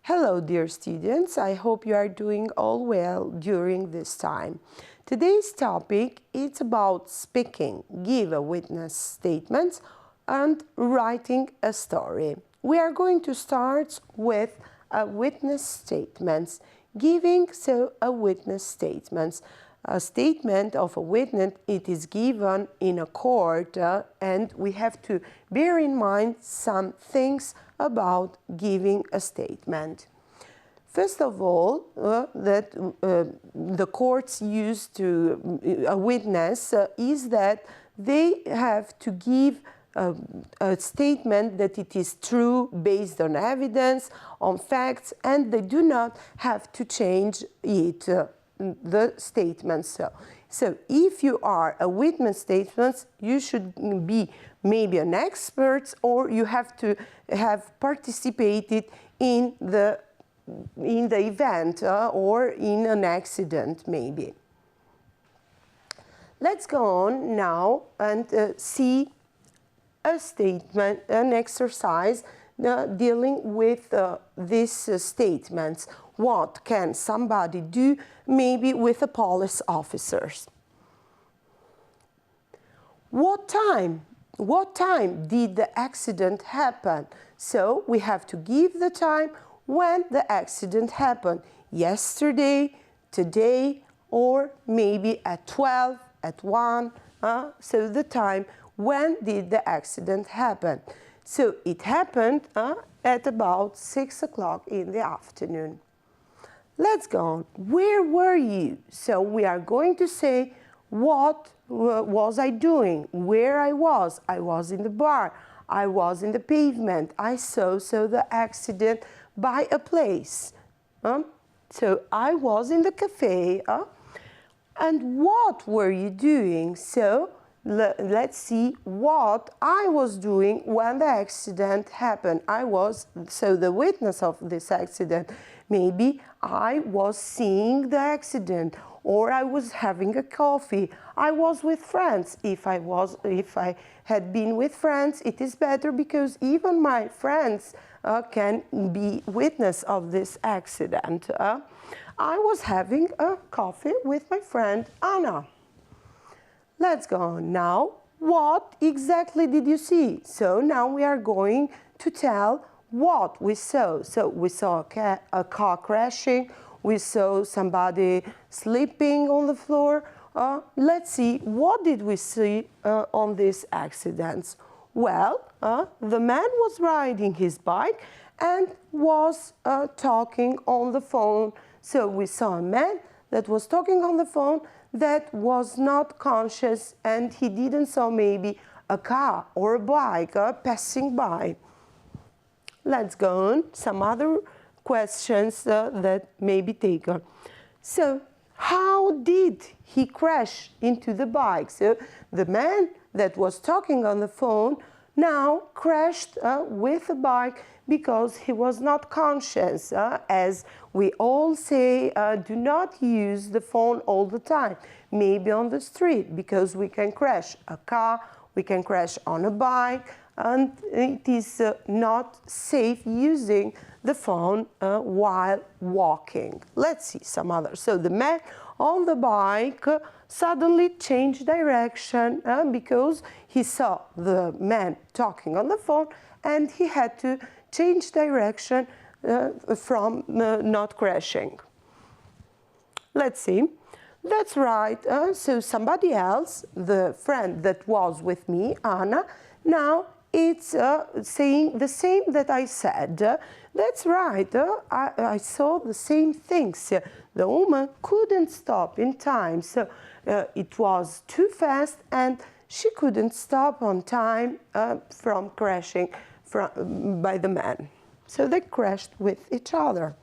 Hello, dear students. I hope you are doing all well during this time. Today's topic is about speaking, give a witness statements, and writing a story. We are going to start with a witness statements, giving a witness statements. A statement of a witness, it is given in a court, and we have to bear in mind some things about giving a statement. First of all, the courts use to a witness is that they have to give a statement that it is true based on evidence, on facts, and they do not have to change it. The statements. So if you are a witness statement, you should be maybe an expert, or you have to have participated in the event or in an accident maybe. Let's go on now and see a statement, an exercise dealing with these statements. What can somebody do maybe with the police officers? What time did the accident happen? So we have to give the time when the accident happened. Yesterday, today, or maybe at 12, at 1. So the time, when did the accident happen? So it happened at about 6 o'clock in the afternoon. Let's go on. Where were you? So we are going to say, what was I doing? Where I was? I was in the bar. I was in the pavement. I saw the accident by a place. So I was in the cafe. And what were you doing? So let's see what I was doing when the accident happened. I was the witness of this accident. Maybe I was seeing the accident, or I was having a coffee. I was with friends. If I had been with friends, it is better because even my friends can be witness of this accident. I was having a coffee with my friend Anna. Let's go on now. What exactly did you see? So now we are going to tell what we saw. So we saw a car crashing. We saw somebody sleeping on the floor. Let's see, what did we see on these accidents? Well, the man was riding his bike and was talking on the phone. So we saw a man that was talking on the phone that was not conscious, and he didn't saw maybe a car or a bike passing by. Let's go on. Some other questions that may be taken. So how did he crash into the bike? So the man that was talking on the phone now crashed with the bike because he was not conscious. As we all say, do not use the phone all the time, maybe on the street, because we can crash a car, we can crash on a bike, and it is not safe using the phone while walking. Let's see some others. So the man on the bike suddenly changed direction because he saw the man talking on the phone, and he had to change direction from not crashing. Let's see. That's right. So somebody else, the friend that was with me, Anna, now it's saying the same that I said. That's right. I saw the same things. The woman couldn't stop in time, so it was too fast, and she couldn't stop on time from crashing by the man. So they crashed with each other.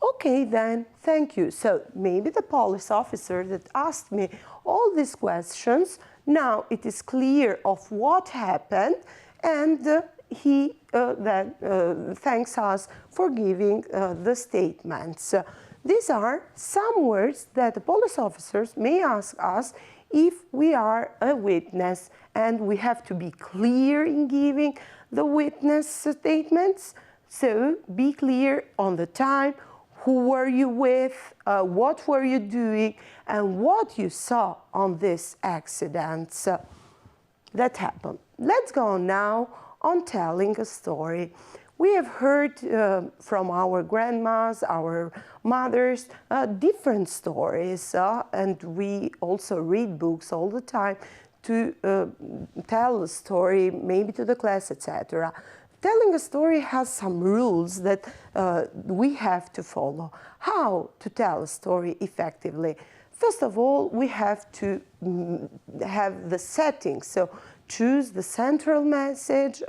Okay then, thank you. So maybe the police officer that asked me all these questions, now it is clear of what happened, and he thanks us for giving the statements. These are some words that the police officers may ask us if we are a witness, and we have to be clear in giving the witness statements. So be clear on the time, who were you with, what were you doing, and what you saw on this accident that happened. Let's go on now on telling a story. We have heard from our grandmas, our mothers, different stories, and we also read books all the time to tell a story, maybe to the class, etc. Telling a story has some rules that we have to follow. How to tell a story effectively? First of all, we have to have the setting. So choose the central message.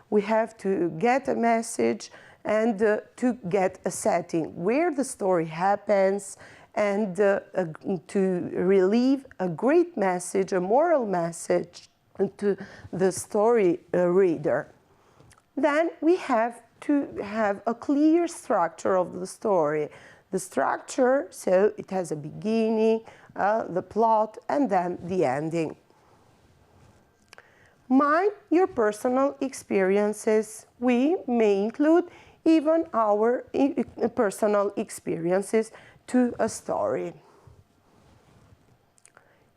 We have to get a message and to get a setting where the story happens, and to relieve a great message, a moral message to the story reader. Then we have to have a clear structure of the story. The structure, so it has a beginning, the plot, and then the ending. Mind your personal experiences. We may include even our personal experiences to a story.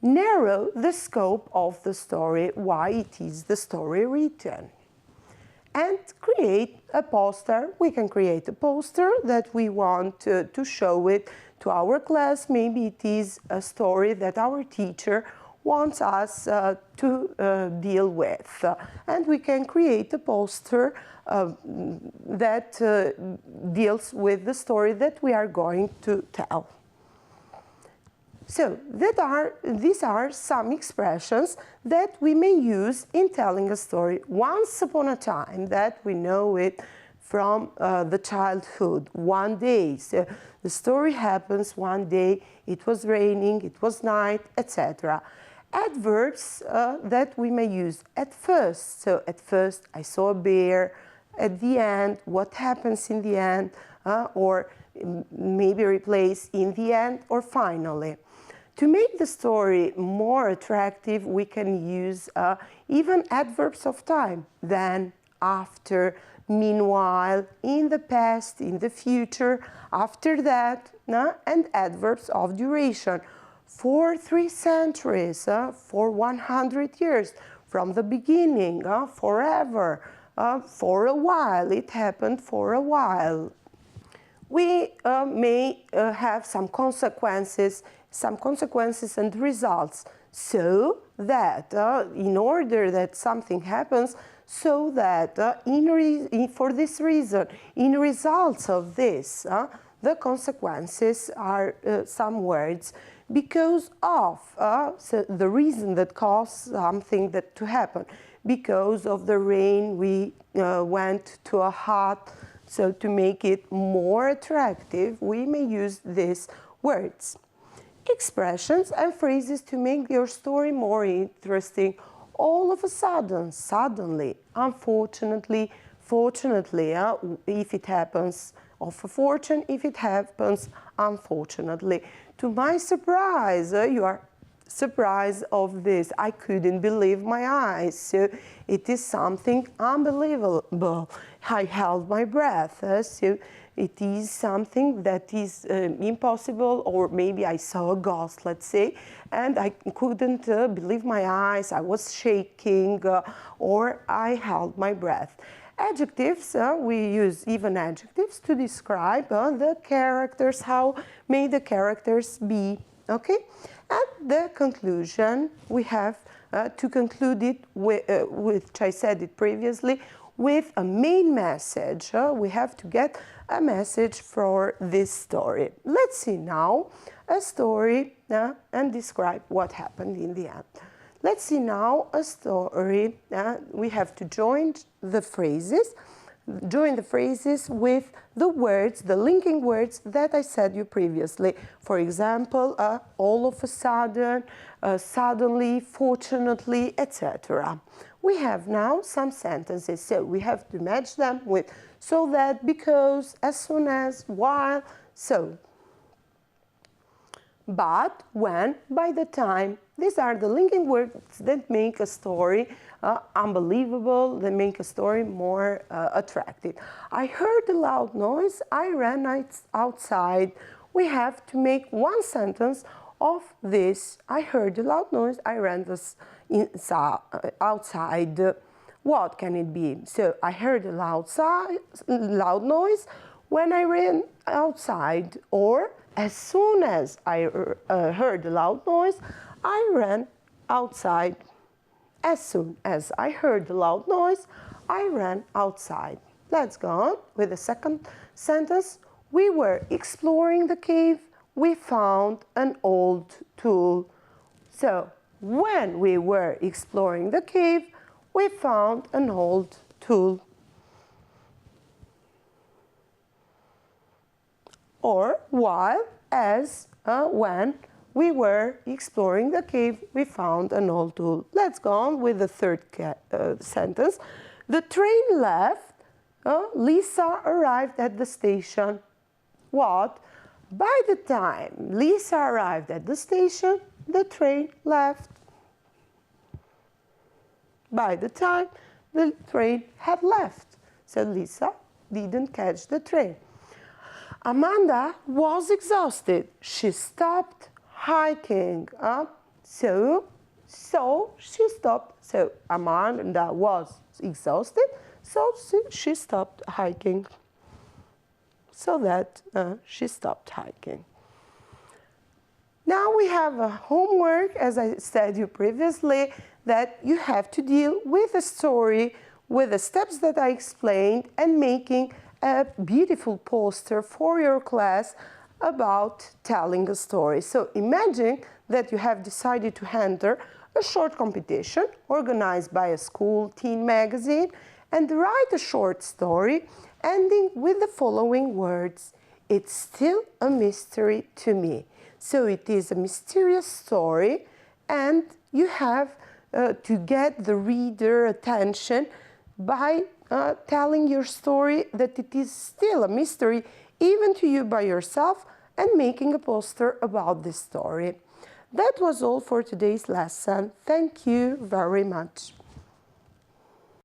Narrow the scope of the story, why it is the story written. And create a poster. We can create a poster that we want to show it to our class. Maybe it is a story that our teacher wants us to deal with. And we can create a poster that deals with the story that we are going to tell. So these are some expressions that we may use in telling a story. Once upon a time, that we know it from the childhood. One day, so the story happens one day, it was raining, it was night, etc. Adverbs that we may use at first. So at first, I saw a bear. At the end, what happens in the end, or maybe replace in the end or finally. To make the story more attractive, we can use even adverbs of time. Then, after, meanwhile, in the past, in the future, after that, and adverbs of duration. For 3 centuries, for 100 years, from the beginning, forever, for a while, it happened for a while. We may have some consequences and results, so that in order that something happens, so that for this reason, in results of this, the consequences are some words because of so the reason that caused something to happen. Because of the rain, we went to a hut. So to make it more attractive, we may use these words. Expressions and phrases to make your story more interesting. All of a sudden, suddenly, unfortunately, fortunately, if it happens, of a fortune, if it happens, unfortunately. To my surprise, you are surprised of this. I couldn't believe my eyes. So it is something unbelievable. I held my breath. So it is something that is impossible, or maybe I saw a ghost, let's say, and I couldn't believe my eyes. I was shaking, or I held my breath. Adjectives, we use even adjectives to describe the characters, how may the characters be, okay? At the conclusion, we have to conclude it with, which I said it previously, with a main message. We have to get a message for this story. Let's see now a story and describe what happened in the end. Let's see now a story. We have to join the phrases with the words, the linking words that I said you previously. For example, all of a sudden, suddenly, fortunately, etc. We have now some sentences, so we have to match them with so that, because, as soon as, while, so. but, when, by the time. These are the linking words that make a story unbelievable, that make a story more attractive. I heard a loud noise, I ran outside. We have to make one sentence of this. I heard a loud noise, I ran outside. What can it be? So, I heard a loud noise when I ran outside, or as soon as I heard a loud noise, I ran outside. As soon as I heard the loud noise, I ran outside. Let's go on with the second sentence. We were exploring the cave. We found an old tool. So, when we were exploring the cave, we found an old tool. Or while, as, when we were exploring the cave, we found an old tool. Let's go on with the third sentence. The train left. Lisa arrived at the station. What? By the time Lisa arrived at the station, the train left. By the time the train had left. So Lisa didn't catch the train. Amanda was exhausted. She stopped hiking. So she stopped. So Amanda was exhausted, so she stopped hiking. So that she stopped hiking. Now we have a homework, as I said you previously, that you have to deal with a story, with the steps that I explained, and making a beautiful poster for your class about telling a story. So imagine that you have decided to enter a short competition organized by a school teen magazine and write a short story ending with the following words. It's still a mystery to me. So it is a mysterious story, and you have to get the reader attention by telling your story that it is still a mystery even to you by yourself, and making a poster about this story. That was all for today's lesson. Thank you very much.